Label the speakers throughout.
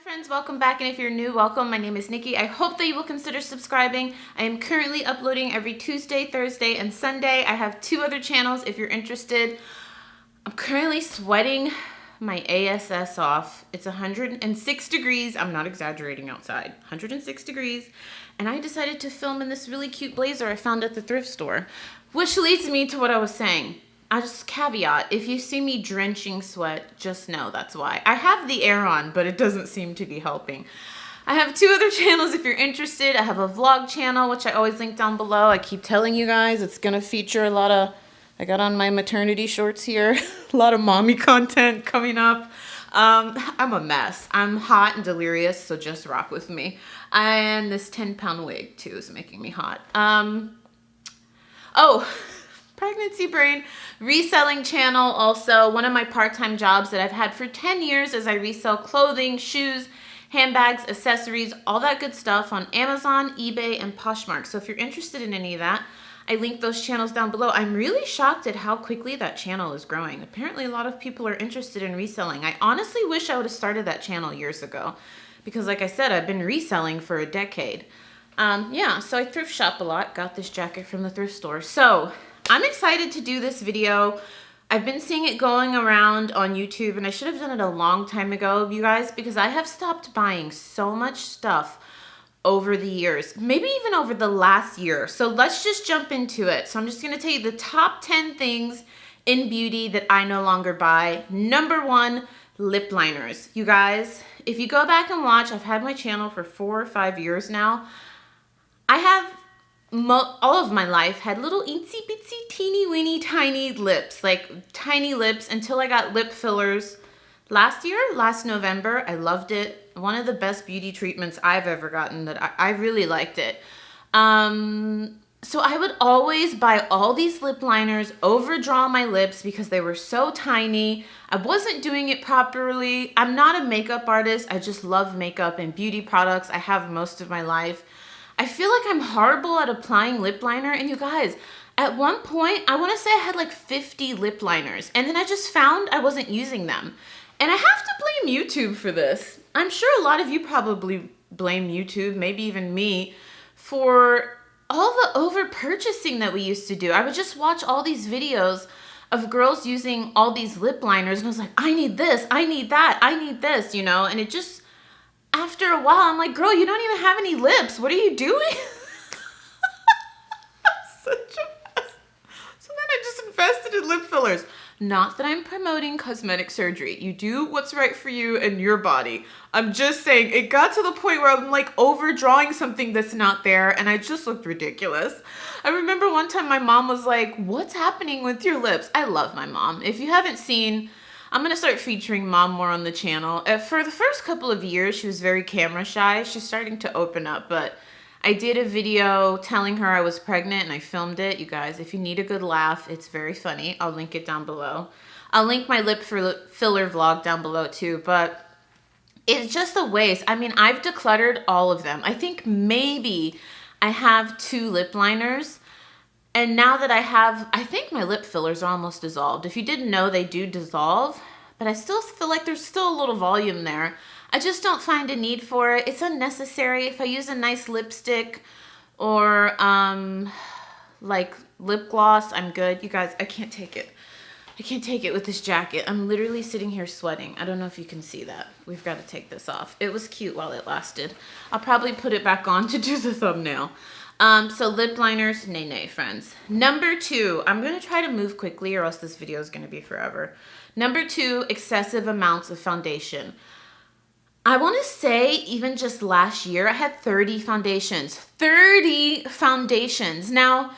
Speaker 1: Friends, welcome back, and if you're new, welcome. My name is Nikki. I hope that you will consider subscribing. I am currently uploading every Tuesday, Thursday, and Sunday. I have 2 other channels if you're interested. I'm currently sweating my ASS off. It's 106 degrees. I'm not exaggerating outside. 106 degrees. And I decided to film in this really cute blazer I found at the thrift store, which leads me to what I was saying. I just caveat, if you see me drenching sweat, just know that's why. I have the air on, but it doesn't seem to be helping. I have 2 other channels if you're interested. I have a vlog channel, which I always link down below. I keep telling you guys it's gonna feature a lot of, I got on my maternity shorts here, a lot of mommy content coming up. I'm a mess. I'm hot and delirious, so just rock with me. And this 10-pound wig too is making me hot. Pregnancy brain reselling channel. Also, one of my part-time jobs that I've had for 10 years is I resell clothing, shoes, handbags, accessories, all that good stuff on Amazon, eBay, and Poshmark. So if you're interested in any of that, I link those channels down below. I'm really shocked at how quickly that channel is growing. Apparently a lot of people are interested in reselling. I honestly wish I would have started that channel years ago because, like I said, I've been reselling for a decade. Yeah, so I thrift shop a lot. Got this jacket from the thrift store. So I'm excited to do this video. I've been seeing it going around on YouTube, and I should have done it a long time ago, you guys, because I have stopped buying so much stuff over the years, maybe even over the last year. So let's just jump into it. So I'm just gonna tell you the top 10 things in beauty that I no longer buy. Number 1, lip liners. You guys, if you go back and watch, I've had my channel for 4 or 5 years now. I have all of my life had little itsy bitsy teeny weeny tiny lips, like tiny lips, until I got lip fillers last November. I loved it. One of the best beauty treatments I've ever gotten. That I really liked it. So I would always buy all these lip liners, overdraw my lips because they were so tiny. I wasn't doing it properly. I'm not a makeup artist. I just love makeup and beauty products. I have most of my life. I feel like I'm horrible at applying lip liner, and you guys, at one point, I want to say I had like 50 lip liners, and then I just found I wasn't using them. And I have to blame YouTube for this. I'm sure a lot of you probably blame YouTube, maybe even me, for all the over purchasing that we used to do. I would just watch all these videos of girls using all these lip liners, and I was like, I need this, I need that, I need this, you know, and it just, after a while, I'm like, girl, you don't even have any lips. What are you doing? Such a mess. So then I just invested in lip fillers. Not that I'm promoting cosmetic surgery. You do what's right for you and your body. I'm just saying it got to the point where I'm like overdrawing something that's not there, and I just looked ridiculous. I remember one time my mom was like, what's happening with your lips? I love my mom. If you haven't seen, I'm going to start featuring mom more on the channel. For the first couple of years, she was very camera shy. She's starting to open up, but I did a video telling her I was pregnant, and I filmed it. You guys, if you need a good laugh, it's very funny. I'll link it down below. I'll link my lip filler vlog down below too, but it's just a waste. I mean, I've decluttered all of them. I think maybe I have 2 lip liners. And now that I think my lip fillers are almost dissolved. If you didn't know, they do dissolve, but I still feel like there's still a little volume there. I just don't find a need for it. It's unnecessary. If I use a nice lipstick or like lip gloss, I'm good. You guys, I can't take it. I can't take it with this jacket. I'm literally sitting here sweating. I don't know if you can see that. We've got to take this off. It was cute while it lasted. I'll probably put it back on to do the thumbnail. So lip liners, nay, friends. Number 2, I'm going to try to move quickly or else this video is going to be forever. Number 2, excessive amounts of foundation. I want to say even just last year, I had 30 foundations. 30 foundations. Now,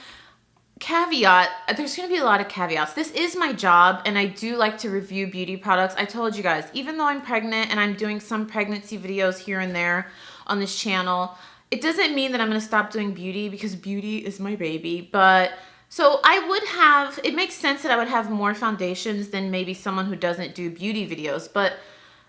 Speaker 1: caveat, there's going to be a lot of caveats. This is my job, and I do like to review beauty products. I told you guys, even though I'm pregnant and I'm doing some pregnancy videos here and there on this channel, it doesn't mean that I'm going to stop doing beauty because beauty is my baby. But so I would have, it makes sense that I would have more foundations than maybe someone who doesn't do beauty videos. But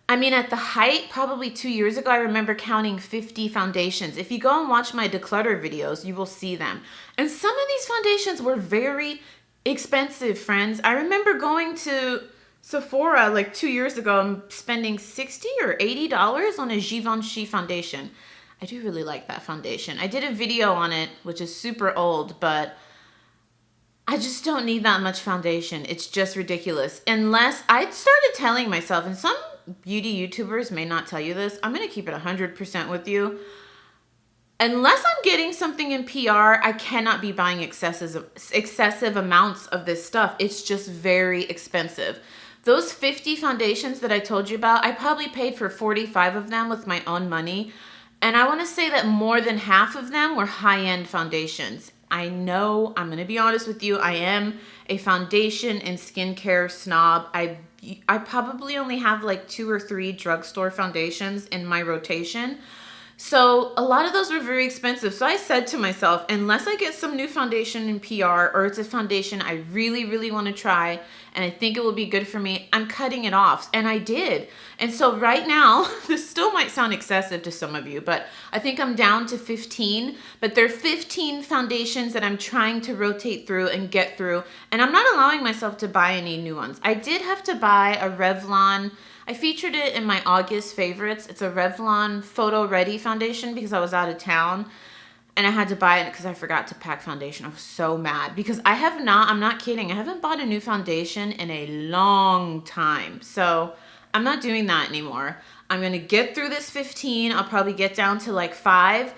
Speaker 1: I mean, at the height, probably 2 years ago, I remember counting 50 foundations. If you go and watch my declutter videos, you will see them. And some of these foundations were very expensive, friends. I remember going to Sephora, like 2 years ago, I'm spending $60 or $80 on a Givenchy foundation. I do really like that foundation. I did a video on it, which is super old, but I just don't need that much foundation. It's just ridiculous. Unless I started telling myself, and some beauty YouTubers may not tell you this, I'm going to keep it 100% with you. Unless I'm getting something in PR, I cannot be buying excessive amounts of this stuff. It's just very expensive. Those 50 foundations that I told you about, I probably paid for 45 of them with my own money. And I want to say that more than half of them were high-end foundations. I know, I'm going to be honest with you, I am a foundation and skincare snob. I probably only have like 2 or 3 drugstore foundations in my rotation. So a lot of those were very expensive. So I said to myself, unless I get some new foundation in PR or it's a foundation I really, really want to try and I think it will be good for me, I'm cutting it off. And I did. And so right now, this still might sound excessive to some of you, but I think I'm down to 15. But there are 15 foundations that I'm trying to rotate through and get through. And I'm not allowing myself to buy any new ones. I did have to buy a Revlon. I featured it in my August favorites. It's a Revlon Photo Ready foundation because I was out of town and I had to buy it because I forgot to pack foundation. I was so mad because I'm not kidding, I haven't bought a new foundation in a long time. So I'm not doing that anymore. I'm going to get through this 15. I'll probably get down to like 5.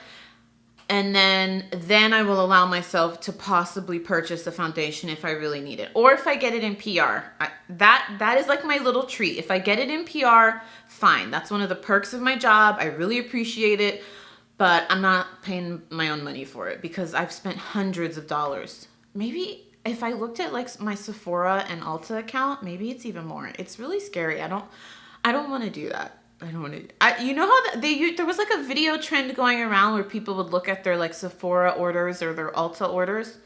Speaker 1: And then I will allow myself to possibly purchase the foundation if I really need it. Or if I get it in PR. That is like my little treat. If I get it in PR, fine. That's one of the perks of my job. I really appreciate it. But I'm not paying my own money for it because I've spent hundreds of dollars. Maybe if I looked at like my Sephora and Ulta account, maybe it's even more. It's really scary. I don't want to do that. I don't want to. You know how there was like a video trend going around where people would look at their like Sephora orders or their Ulta orders.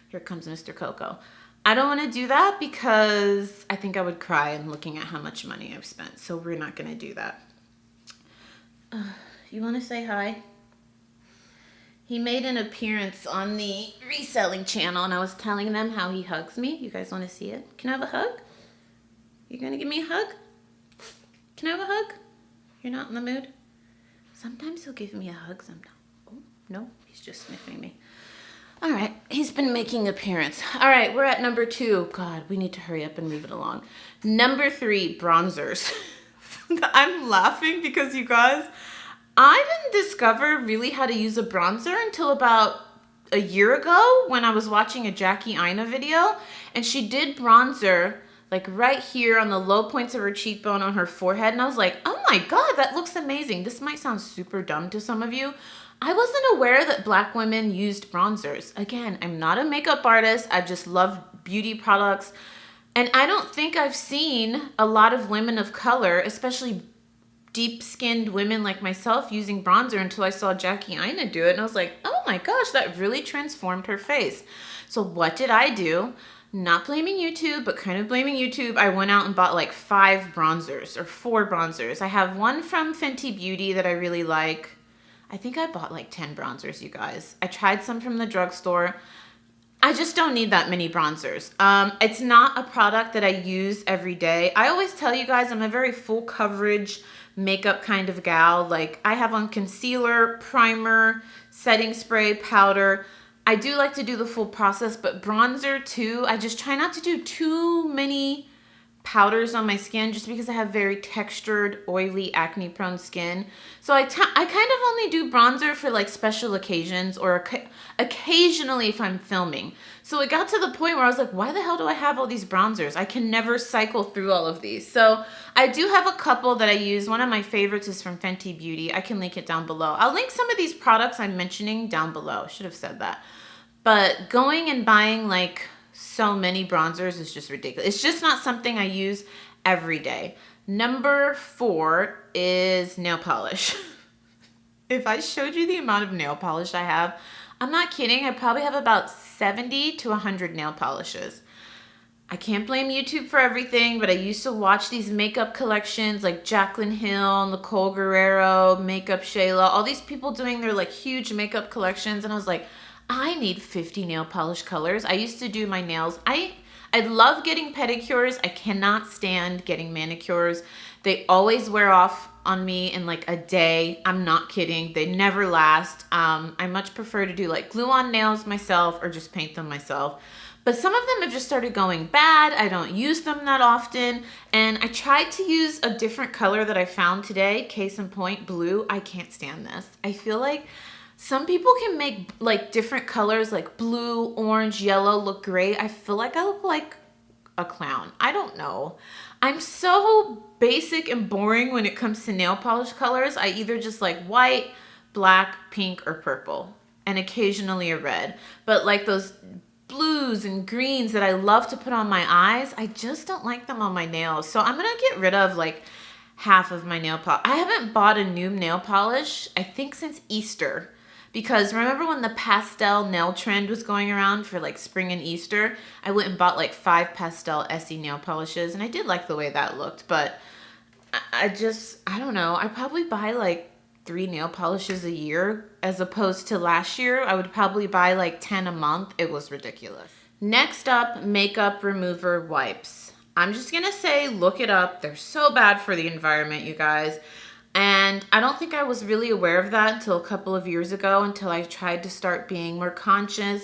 Speaker 1: Here comes Mr. Coco. I don't want to do that because I think I would cry in looking at how much money I've spent. So we're not going to do that. You want to say hi? He made an appearance on the reselling channel and I was telling them how he hugs me. You guys want to see it? Can I have a hug? You going to give me a hug? Can I have a hug? You're not in the mood? Sometimes he'll give me a hug sometimes. Oh, no, he's just sniffing me. All right, he's been making appearance. All right, we're at number 2. God, we need to hurry up and move it along. Number 3, bronzers. I'm laughing because you guys, I didn't discover really how to use a bronzer until about a year ago when I was watching a Jackie Aina video. And she did bronzer like right here on the low points of her cheekbone on her forehead. And I was like, oh my God, that looks amazing. This might sound super dumb to some of you. I wasn't aware that Black women used bronzers. Again, I'm not a makeup artist. I just love beauty products. And I don't think I've seen a lot of women of color, especially deep-skinned women like myself, using bronzer until I saw Jackie Aina do it. And I was like, oh my gosh, that really transformed her face. So what did I do? Not blaming YouTube, but kind of blaming YouTube. I went out and bought like 5 bronzers or 4 bronzers. I have one from Fenty Beauty that I really like. I think I bought like 10 bronzers, you guys. I tried some from the drugstore. I just don't need that many bronzers. It's not a product that I use every day. I always tell you guys I'm a very full coverage makeup kind of gal. Like I have on concealer, primer, setting spray, powder. I do like to do the full process, but bronzer too. I just try not to do too many powders on my skin just because I have very textured, oily, acne-prone skin. So I kind of only do bronzer for like special occasions or occasionally if I'm filming. So it got to the point where I was like, why the hell do I have all these bronzers? I can never cycle through all of these. So I do have a couple that I use. One of my favorites is from Fenty Beauty. I can link it down below. I'll link some of these products I'm mentioning down below. Should have said that. But going and buying like so many bronzers is just ridiculous. It's just not something I use every day. Number 4 is nail polish. If I showed you the amount of nail polish I have, I'm not kidding. I probably have about 70 to 100 nail polishes. I can't blame YouTube for everything, but I used to watch these makeup collections like Jaclyn Hill, Nicole Guerrero, Makeup Shayla, all these people doing their like huge makeup collections. And I was like, I need 50 nail polish colors. I used to do my nails. I I love getting pedicures. I cannot stand getting manicures. They always wear off on me in like a day. I'm not kidding. They never last. I much prefer to do like glue on nails myself or just paint them myself. But some of them have just started going bad. I don't use them that often. And I tried to use a different color that I found today. Case in point, blue. I can't stand this. I feel like some people can make like different colors like blue, orange, yellow look great. I feel like I look like a clown. I don't know. I'm so basic and boring when it comes to nail polish colors. I either just like white, black, pink, or purple, and occasionally a red. But like those blues and greens that I love to put on my eyes, I just don't like them on my nails. So I'm gonna get rid of like half of my nail polish. I haven't bought a new nail polish, I think, since Easter. Because remember when the pastel nail trend was going around for like spring and Easter? I went and bought like 5 pastel Essie nail polishes, and I did like the way that looked, but I don't know. I probably buy like 3 nail polishes a year, as opposed to last year, I would probably buy like 10 a month. It was ridiculous. Next up, makeup remover wipes. I'm just gonna say, look it up. They're so bad for the environment, you guys. And I don't think I was really aware of that until a couple of years ago, until I tried to start being more conscious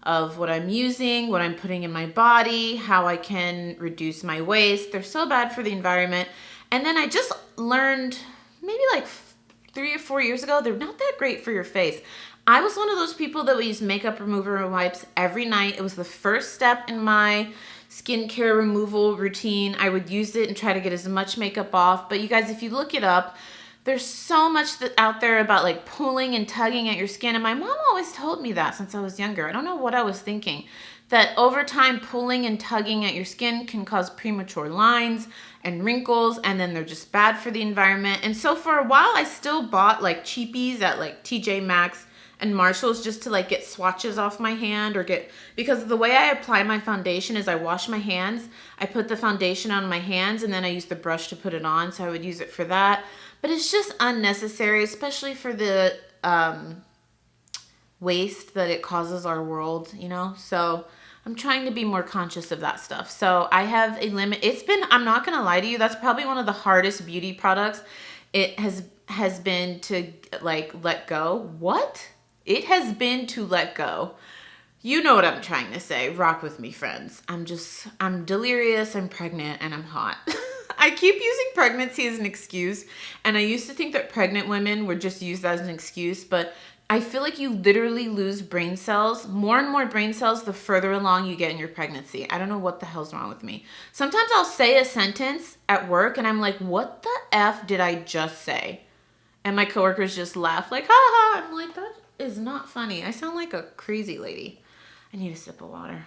Speaker 1: of what I'm using, what I'm putting in my body, how I can reduce my waste. They're so bad for the environment. And then I just learned maybe like 3 or 4 years ago, they're not that great for your face. I was one of those people that would use makeup remover wipes every night. It was the first step in my skincare removal routine. I would use it and try to get as much makeup off. But you guys, if you look it up, there's so much out there about like pulling and tugging at your skin. And my mom always told me that since I was younger. I don't know what I was thinking. That over time, pulling and tugging at your skin can cause premature lines and wrinkles, and then they're just bad for the environment. And so for a while, I still bought like cheapies at like TJ Maxx and Marshalls just to like get swatches off my hand, or because the way I apply my foundation is I wash my hands, I put the foundation on my hands, and then I use the brush to put it on. So I would use it for that. But it's just unnecessary, especially for the waste that it causes our world, you know? So I'm trying to be more conscious of that stuff. So I have a limit. I'm not gonna lie to you, that's probably one of the hardest beauty products it has been to like let go. What? It has been to let go. You know what I'm trying to say. Rock with me, friends. I'm delirious, I'm pregnant, and I'm hot. I keep using pregnancy as an excuse, and I used to think that pregnant women would just use that as an excuse, but I feel like you literally lose brain cells, more and more brain cells, the further along you get in your pregnancy. I don't know what the hell's wrong with me. Sometimes I'll say a sentence at work, and I'm like, what the F did I just say? And my coworkers just laugh like, ha ha. I'm like, that is not funny. I sound like a crazy lady. I need a sip of water.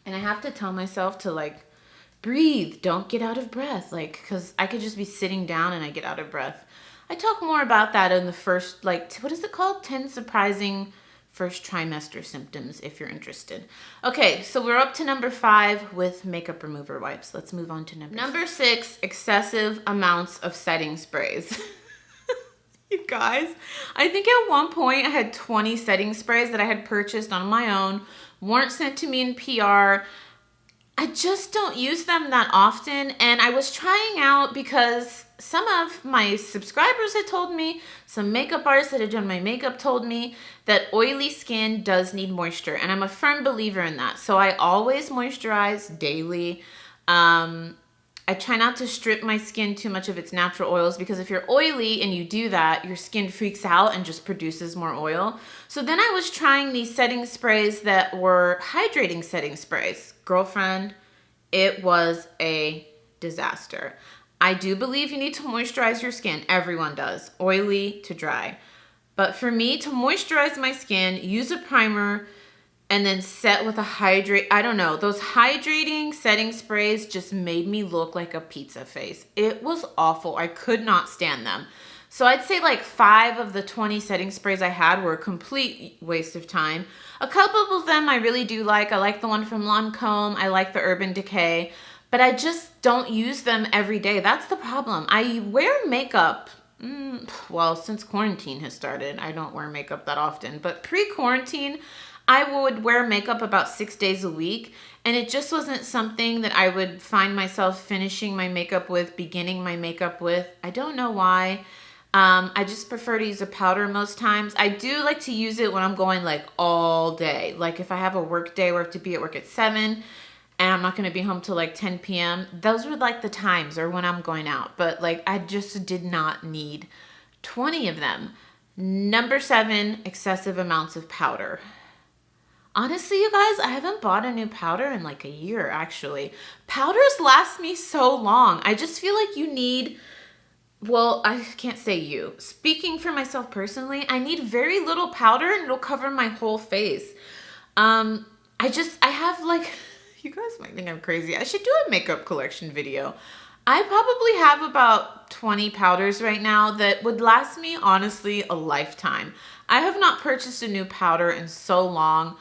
Speaker 1: And I have to tell myself to like, breathe, don't get out of breath. Like, cause I could just be sitting down and I get out of breath. I talk more about that in the first, like, what is it called? 10 surprising first trimester symptoms, if you're interested. Okay, so we're up to number 5 with makeup remover wipes. Let's move on to number 6, excessive amounts of setting sprays. You guys, I think at one point I had 20 setting sprays that I had purchased on my own, weren't sent to me in PR. I just don't use them that often, and I was trying out because some of my subscribers had told me, some makeup artists that had done my makeup told me that oily skin does need moisture, and I'm a firm believer in that. So I always moisturize daily. I try not to strip my skin too much of its natural oils, because if you're oily and you do that, your skin freaks out and just produces more oil. So then I was trying these setting sprays that were hydrating setting sprays. Girlfriend, it was a disaster. I do believe you need to moisturize your skin. Everyone does. Oily to dry. But for me, to moisturize my skin, use a primer and then set with a I don't know. Those hydrating setting sprays just made me look like a pizza face. It was awful. I could not stand them. So I'd say like 5 of the 20 setting sprays I had were a complete waste of time. A couple of them I really do like. I like the one from Lancome. I like the Urban Decay. But I just don't use them every day. That's the problem. I wear makeup. Well, since quarantine has started, I don't wear makeup that often. But pre-quarantine, I would wear makeup about 6 days a week, and it just wasn't something that I would find myself finishing my makeup with, beginning my makeup with. I don't know why. I just prefer to use a powder most times. I do like to use it when I'm going like all day. Like if I have a work day where I have to be at work at 7 and I'm not going to be home till like 10 p.m. Those were like the times, or when I'm going out. But like I just did not need 20 of them. Number 7, excessive amounts of powder. Honestly, you guys, I haven't bought a new powder in like a year, actually. Powders last me so long. I just feel like you need, well, I can't say you. Speaking for myself personally, I need very little powder and it'll cover my whole face. I have like, you guys might think I'm crazy. I should do a makeup collection video. I probably have about 20 powders right now that would last me, honestly, a lifetime. I have not purchased a new powder in so long.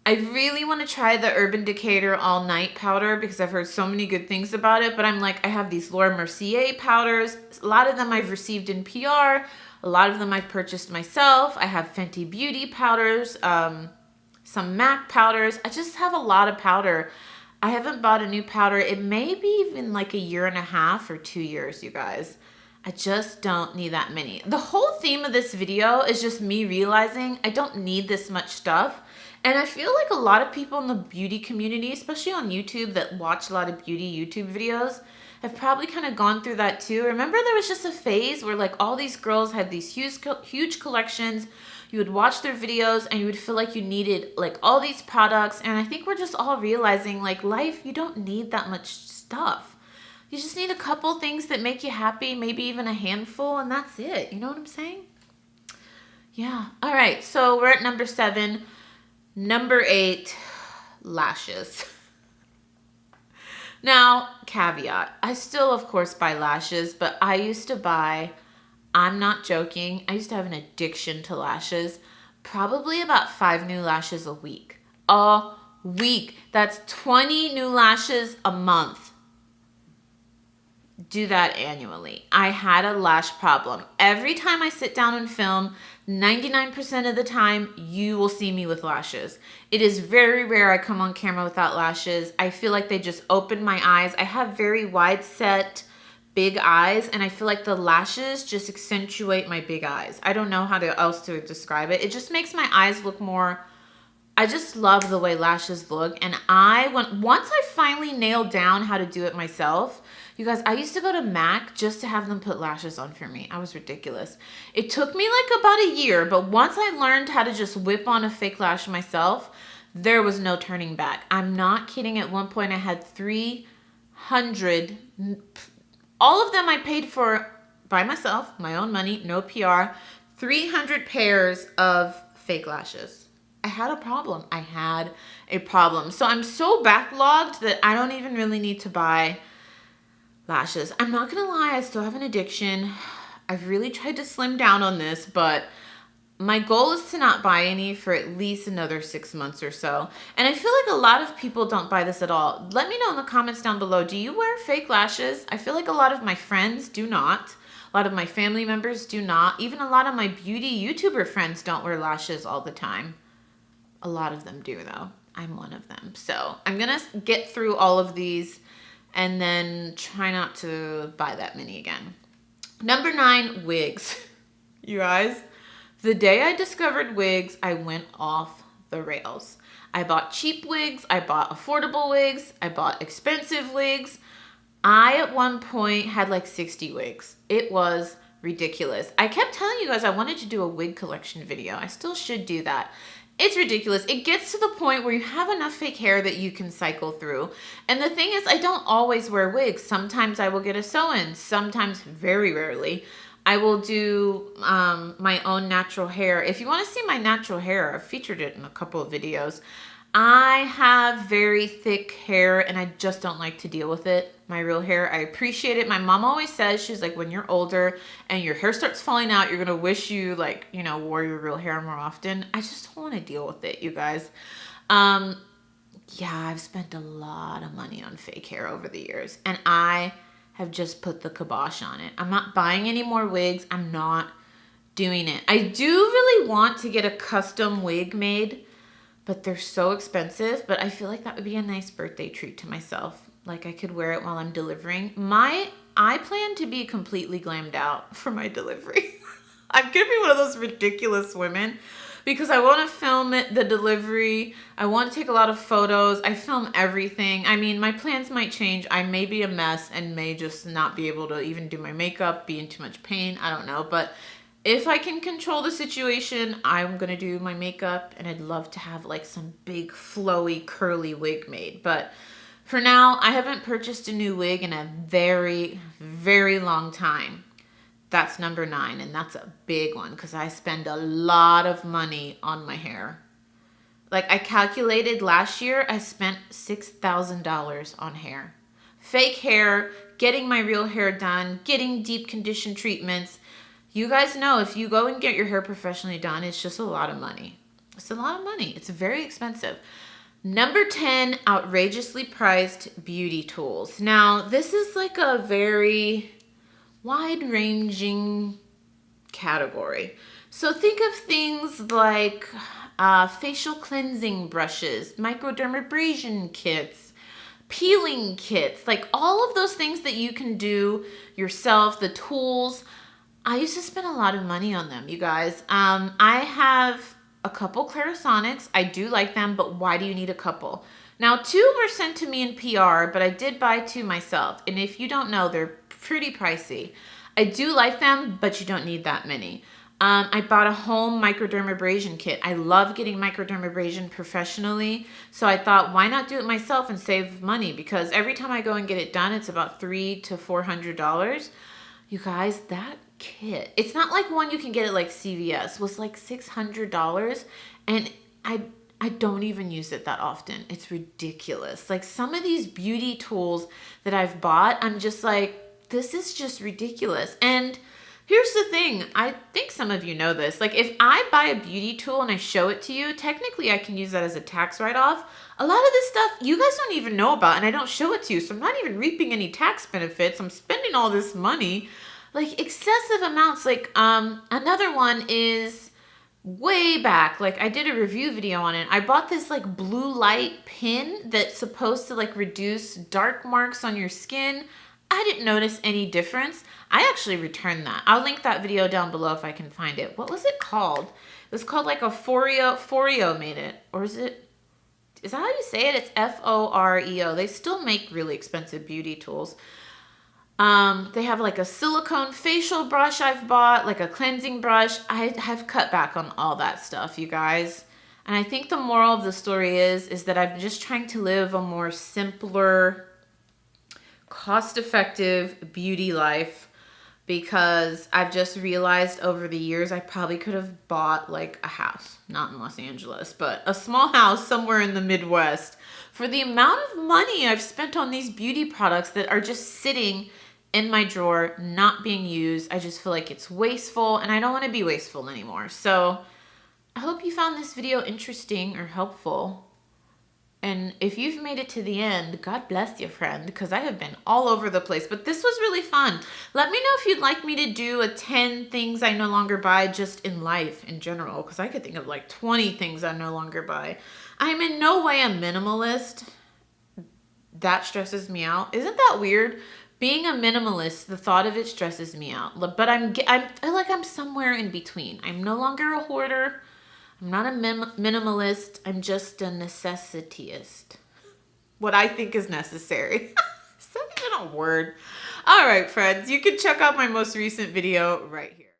Speaker 1: I really want to try the Urban Decay's All Night powder because I've heard so many good things about it. But I'm like, I have these Laura Mercier powders. A lot of them I've received in PR. A lot of them I've purchased myself. I have Fenty Beauty powders, some MAC powders. I just have a lot of powder. I haven't bought a new powder. It may be even like a year and a half or 2 years, you guys. I just don't need that many. The whole theme of this video is just me realizing I don't need this much stuff. And I feel like a lot of people in the beauty community, especially on YouTube that watch a lot of beauty YouTube videos, have probably kind of gone through that too. Remember there was just a phase where like all these girls had these huge collections. You would watch their videos and you would feel like you needed like all these products. And I think we're just all realizing like life, you don't need that much stuff. You just need a couple things that make you happy, maybe even a handful, and that's it. You know what I'm saying? Yeah. All right. So we're at number 7. Number 8, lashes. Now, caveat. I still, of course, buy lashes, but I used to buy, I'm not joking, I used to have an addiction to lashes. Probably about 5 new lashes a week. A week. That's 20 new lashes a month. Do that annually. I had a lash problem. Every time I sit down and film, 99% of the time, you will see me with lashes. It is very rare I come on camera without lashes. I feel like they just open my eyes. I have very wide set, big eyes, and I feel like the lashes just accentuate my big eyes. I don't know how else to describe it. It just makes my eyes look more, I just love the way lashes look. And once I finally nailed down how to do it myself, you guys, I used to go to MAC just to have them put lashes on for me. I was ridiculous. It took me like about a year, but once I learned how to just whip on a fake lash myself, there was no turning back. I'm not kidding. At one point I had 300, all of them I paid for by myself, my own money, no PR, 300 pairs of fake lashes. I had a problem. So I'm so backlogged that I don't even really need to buy lashes. I'm not gonna lie, I still have an addiction. I've really tried to slim down on this, but my goal is to not buy any for at least another 6 months or so. And I feel like a lot of people don't buy this at all. Let me know in the comments down below, do you wear fake lashes? I feel like a lot of my friends do not. A lot of my family members do not. Even a lot of my beauty YouTuber friends don't wear lashes all the time. A lot of them do though. I'm one of them. So I'm gonna get through all of these and then try not to buy that many again. Number 9, wigs. You guys, the day I discovered wigs, I went off the rails. I bought cheap wigs, I bought affordable wigs, I bought expensive wigs. I, at one point, had like 60 wigs. It was ridiculous. I kept telling you guys I wanted to do a wig collection video. I still should do that. It's ridiculous. It gets to the point where you have enough fake hair that you can cycle through. And the thing is, I don't always wear wigs. Sometimes I will get a sew-in. Sometimes, very rarely, I will do my own natural hair. If you want to see my natural hair, I've featured it in a couple of videos. I have very thick hair and I just don't like to deal with it. My real hair, I appreciate it. My mom always says, she's like, when you're older and your hair starts falling out, you're gonna wish you like, you know, wore your real hair more often. I just don't want to deal with it, you guys. Yeah, I've spent a lot of money on fake hair over the years and I have just put the kibosh on it. I'm not buying any more wigs. I'm not doing it. I do really want to get a custom wig made. but they're so expensive. But I feel like that would be a nice birthday treat to myself. Like I could wear it while I'm delivering. I plan to be completely glammed out for my delivery. I'm gonna be one of those ridiculous women because I want to film the delivery. I want to take a lot of photos. I film everything. I mean, my plans might change. I may be a mess and may just not be able to even do my makeup, be in too much pain. I don't know. But if I can control the situation, I'm going to do my makeup, and I'd love to have like some big flowy curly wig made. But for now, I haven't purchased a new wig in a very, very long time. That's number 9, and that's a big one because I spend a lot of money on my hair. Like I calculated last year, I spent $6,000 on hair. Fake hair, getting my real hair done, getting deep condition treatments. You guys know if you go and get your hair professionally done, it's just a lot of money. It's a lot of money. It's very expensive. Number 10, outrageously priced beauty tools. Now, this is like a very wide-ranging category. So think of things like facial cleansing brushes, microdermabrasion kits, peeling kits, like all of those things that you can do yourself, the tools. I used to spend a lot of money on them, you guys. I have a couple Clarisonics. I do like them, but why do you need a couple? Now, 2 were sent to me in PR, but I did buy 2 myself. And if you don't know, they're pretty pricey. I do like them, but you don't need that many. I bought a home microdermabrasion kit. I love getting microdermabrasion professionally. So I thought, why not do it myself and save money? Because every time I go and get it done, it's about $300 to $400. You guys, that kit, it's not like one you can get at like CVS, was like $600, and I don't even use it that often. It's ridiculous. Like some of these beauty tools that I've bought, I'm just like, this is just ridiculous. And here's the thing, I think some of you know this, like if I buy a beauty tool and I show it to you, technically I can use that as a tax write-off. A lot of this stuff you guys don't even know about, and I don't show it to you, so I'm not even reaping any tax benefits. I'm spending all this money. Like excessive amounts. Like another one is way back. Like I did a review video on it. I bought this like blue light pin that's supposed to like reduce dark marks on your skin. I didn't notice any difference. I actually returned that. I'll link that video down below if I can find it. What was it called? It was called like a Foreo made it. Or is that how you say it? It's Foreo. They still make really expensive beauty tools. They have like a silicone facial brush I've bought, like a cleansing brush. I have cut back on all that stuff, you guys. And I think the moral of the story is that I'm just trying to live a more simpler, cost-effective beauty life, because I've just realized over the years I probably could have bought like a house, not in Los Angeles, but a small house somewhere in the Midwest for the amount of money I've spent on these beauty products that are just sitting in my drawer, not being used. I just feel like it's wasteful, and I don't want to be wasteful anymore. So I hope you found this video interesting or helpful. And if you've made it to the end, God bless you, friend, because I have been all over the place. But this was really fun. Let me know if you'd like me to do a 10 things I no longer buy just in life in general, because I could think of like 20 things I no longer buy. I'm in no way a minimalist. That stresses me out. Isn't that weird? Being a minimalist, the thought of it stresses me out. But I feel like I'm somewhere in between. I'm no longer a hoarder. I'm not a minimalist. I'm just a necessityist. What I think is necessary. Is that even a word? All right, friends. You can check out my most recent video right here.